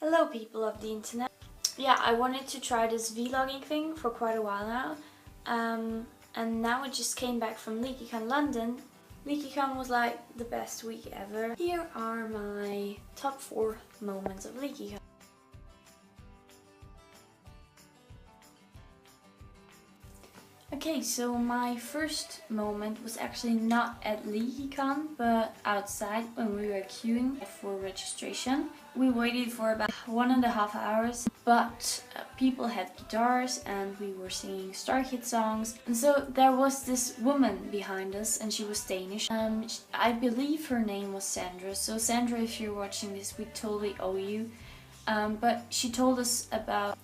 Hello people of the internet. Yeah, I wanted to try this vlogging thing for quite a while now. And now I just came back from LeakyCon London. LeakyCon was like the best week ever. Here are my top 4 moments of LeakyCon. Okay, so my first moment was actually not at LeakyCon, but outside when we were queuing for registration. We waited for about 1.5 hours, but people had guitars and we were singing StarKids songs. And so there was this woman behind us and she was Danish. I believe her name was Sandra. So Sandra, if you're watching this, we totally owe you. But she told us about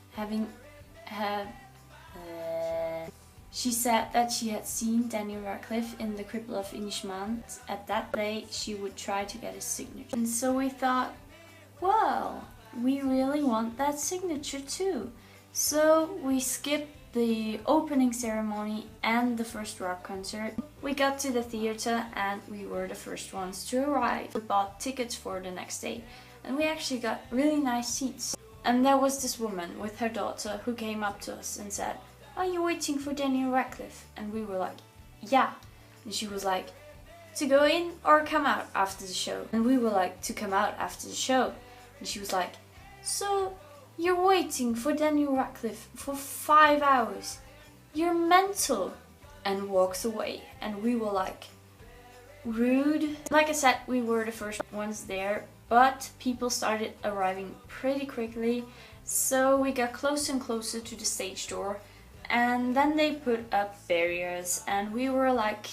she said that she had seen Daniel Radcliffe in the Cripple of Inishmaan. At that day, she would try to get his signature. And so we thought, well, we really want that signature too. So we skipped the opening ceremony and the first rock concert. We got to the theater and we were the first ones to arrive. We bought tickets for the next day and we actually got really nice seats. And there was this woman with her daughter who came up to us and said, "Are you waiting for Daniel Radcliffe?" And we were like, "Yeah." And she was like, "To go in or come out after the show?" And we were like, "To come out after the show." And she was like, "So you're waiting for Daniel Radcliffe for 5 hours? You're mental." And walks away. And we were like, rude. Like I said, we were the first ones there, but people started arriving pretty quickly. So we got closer and closer to the stage door. And then they put up barriers and we were like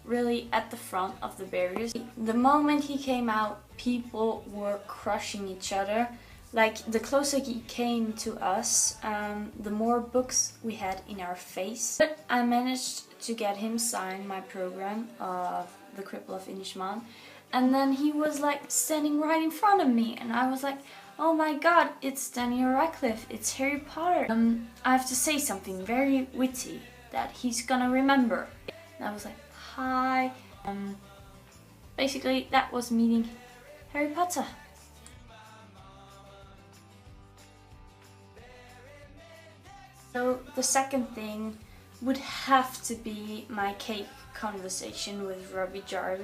really at the front of the barriers. The moment he came out, people were crushing each other. Like the closer he came to us, the more books we had in our face. But I managed to get him sign my program of the Cripple of Inishmaan. And then he was like standing right in front of me and I was like, "Oh my god, it's Daniel Radcliffe, it's Harry Potter. I have to say something very witty that he's gonna remember." And I was like, "Hi." Basically, that was meeting Harry Potter. So the second thing would have to be my cake conversation with Robbie Jarvis.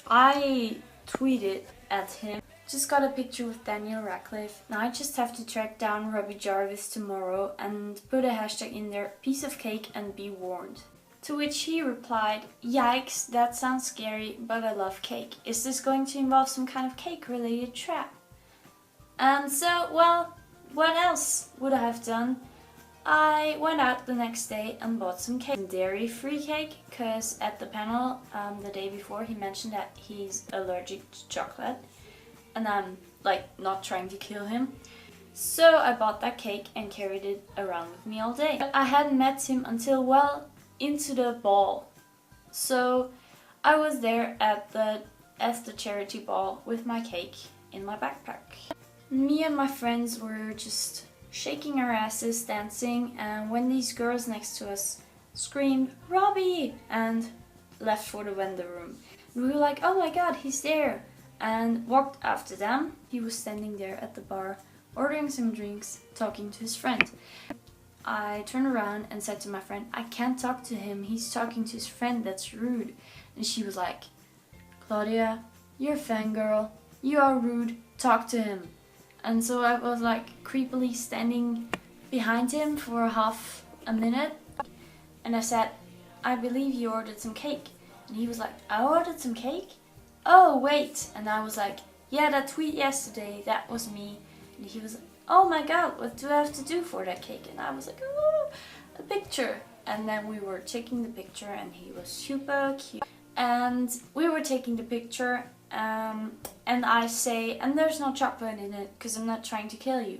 I tweeted at him, "Just got a picture with Daniel Radcliffe. Now I just have to track down Robbie Jarvis tomorrow and put a hashtag in there, piece of cake and be warned." To which he replied, "Yikes, that sounds scary, but I love cake. Is this going to involve some kind of cake related trap?" And so, well, what else would I have done? I went out the next day and bought some cake. Dairy-free cake, because at the panel the day before he mentioned that he's allergic to chocolate. And I'm like not trying to kill him. So I bought that cake and carried it around with me all day. But I hadn't met him until well into the ball. So I was there at the charity ball with my cake in my backpack. Me and my friends were just shaking our asses, dancing, and when these girls next to us screamed, "Robbie!" and left for the vendor room. We were like, "Oh my god, he's there!" And walked after them. He was standing there at the bar, ordering some drinks, talking to his friend. I turned around and said to my friend, "I can't talk to him, he's talking to his friend, that's rude." And she was like, "Claudia, you're a fangirl, you are rude, talk to him." And so I was like creepily standing behind him for half a minute. And I said, "I believe you ordered some cake." And he was like, "I ordered some cake? Oh, wait." And I was like, "Yeah, that tweet yesterday, that was me." And he was like, "Oh my god, what do I have to do for that cake?" And I was like, "Oh, a picture." And then we were taking the picture and he was super cute. And we were taking the picture and I say, "And there's no chocolate in it because I'm not trying to kill you."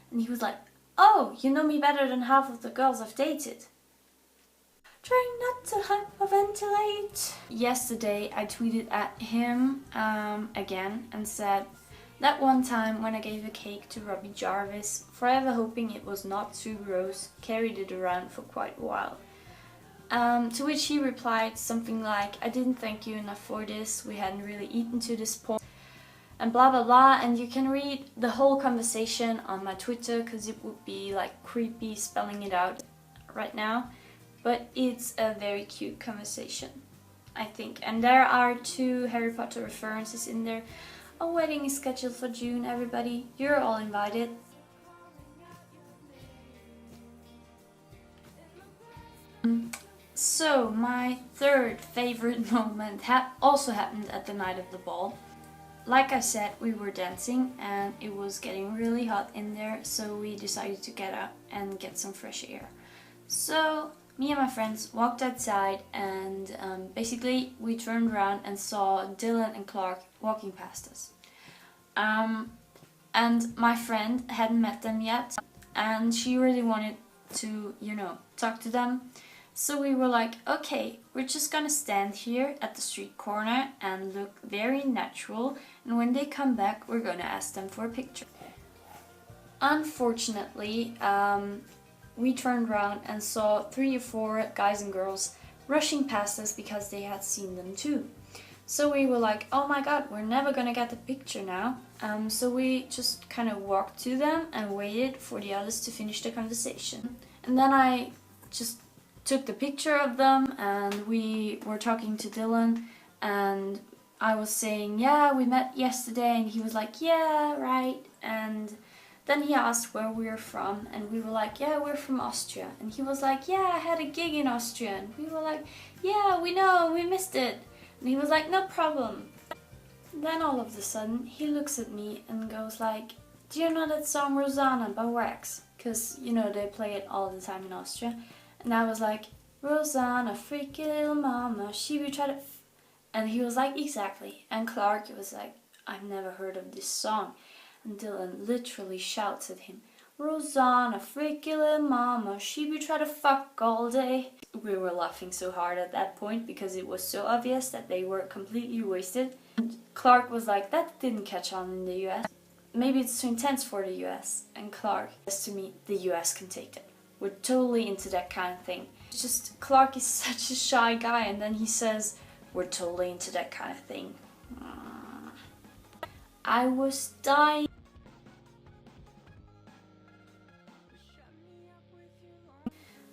And he was like, "Oh, you know me better than half of the girls I've dated." Trying not to hyperventilate. Yesterday I tweeted at him again and said, "That one time when I gave a cake to Robbie Jarvis, forever hoping it was not too gross, carried it around for quite a while." To which he replied something like, "I didn't thank you enough for this, we hadn't really eaten to this point." and blah blah blah, and you can read the whole conversation on my Twitter because it would be like creepy spelling it out right now, but it's a very cute conversation, I think. And there are 2 Harry Potter references in there. A wedding is scheduled for June, everybody. You're all invited. So my third favorite moment also happened at the night of the ball. Like I said, we were dancing and it was getting really hot in there, so we decided to get out and get some fresh air. So me and my friends walked outside, and basically we turned around and saw Dylan and Clark walking past us. And my friend hadn't met them yet, and she really wanted to, you know, talk to them. So we were like, okay, we're just gonna stand here at the street corner and look very natural, and when they come back, we're gonna ask them for a picture. Unfortunately, we turned around and saw 3 or 4 guys and girls rushing past us because they had seen them too. So we were like, oh my god, we're never gonna get the picture now. So we just kind of walked to them and waited for the others to finish the conversation. And then I just took the picture of them, and we were talking to Dylan, and I was saying, yeah, we met yesterday, and he was like, yeah, right. And then he asked where we were from, and we were like, yeah, we're from Austria. And he was like, yeah, I had a gig in Austria. And we were like, yeah, we know, we missed it. And he was like, no problem. Then all of a sudden he looks at me and goes like, do you know that song Rosanna by Wax? Because, you know, they play it all the time in Austria. And I was like, Rosanna, freaky little mama, she will try to and he was like, exactly. And Clark was like, I've never heard of this song. And Dylan literally shouts at him, Rosanna, freaky little mama, she will try to fuck all day. We were laughing so hard at that point because it was so obvious that they were completely wasted. And Clark was like, that didn't catch on in the US. Maybe it's too intense for the US. And Clark says to me, the US can take it. We're totally into that kind of thing. It's just, Clark is such a shy guy, and then he says, we're totally into that kind of thing. I was dying.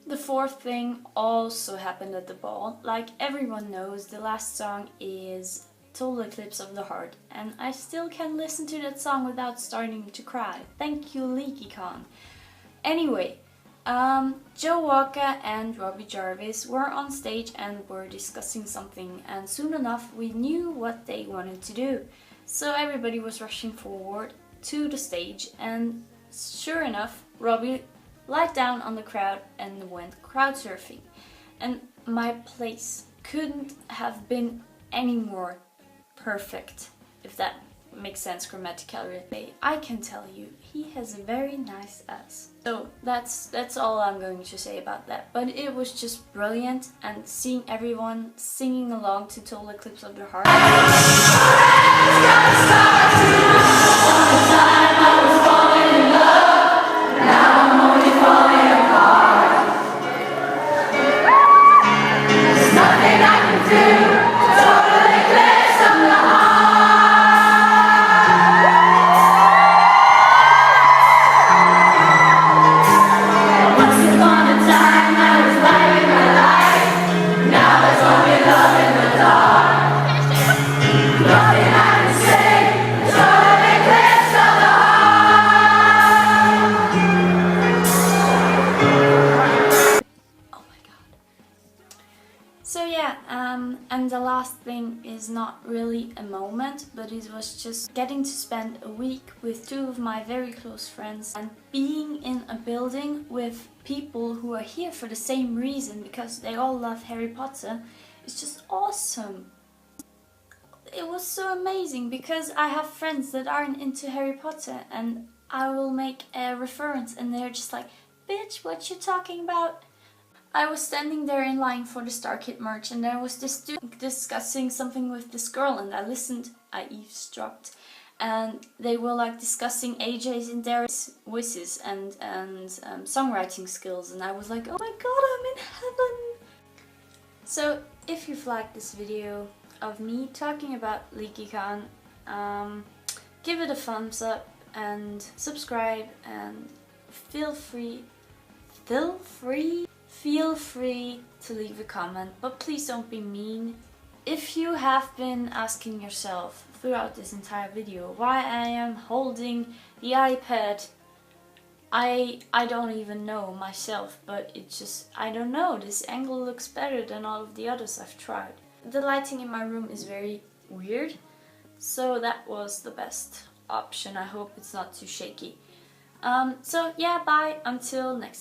The fourth thing also happened at the ball. Like everyone knows, the last song is Total Eclipse of the Heart, and I still can listen to that song without starting to cry. Thank you, LeakyCon. Anyway, Joe Walker and Robbie Jarvis were on stage and were discussing something, and soon enough we knew what they wanted to do. So everybody was rushing forward to the stage, and sure enough, Robbie lied down on the crowd and went crowd surfing. And my place couldn't have been any more perfect, if that makes sense grammatically. I can tell you, he has a very nice ass. So that's all I'm going to say about that. But it was just brilliant, and seeing everyone singing along to Total Eclipse of the Heart. So yeah, and the last thing is not really a moment, but it was just getting to spend a week with 2 of my very close friends and being in a building with people who are here for the same reason, because they all love Harry Potter. It's just awesome. It was so amazing because I have friends that aren't into Harry Potter, and I will make a reference and they're just like, bitch, what you talking about? I was standing there in line for the StarKid merch, and there was this student discussing something with this girl, and I listened, I eavesdropped, and they were like discussing AJ's and Darius' voices and songwriting skills, and I was like, oh my god, I'm in heaven! So if you've liked this video of me talking about LeakyCon, give it a thumbs up and subscribe, and feel free to leave a comment, but please don't be mean. If you have been asking yourself throughout this entire video why I am holding the iPad, I don't even know myself, but it's just, I don't know, this angle looks better than all of the others I've tried. The lighting in my room is very weird, so that was the best option. I hope it's not too shaky. So yeah, bye, until next time.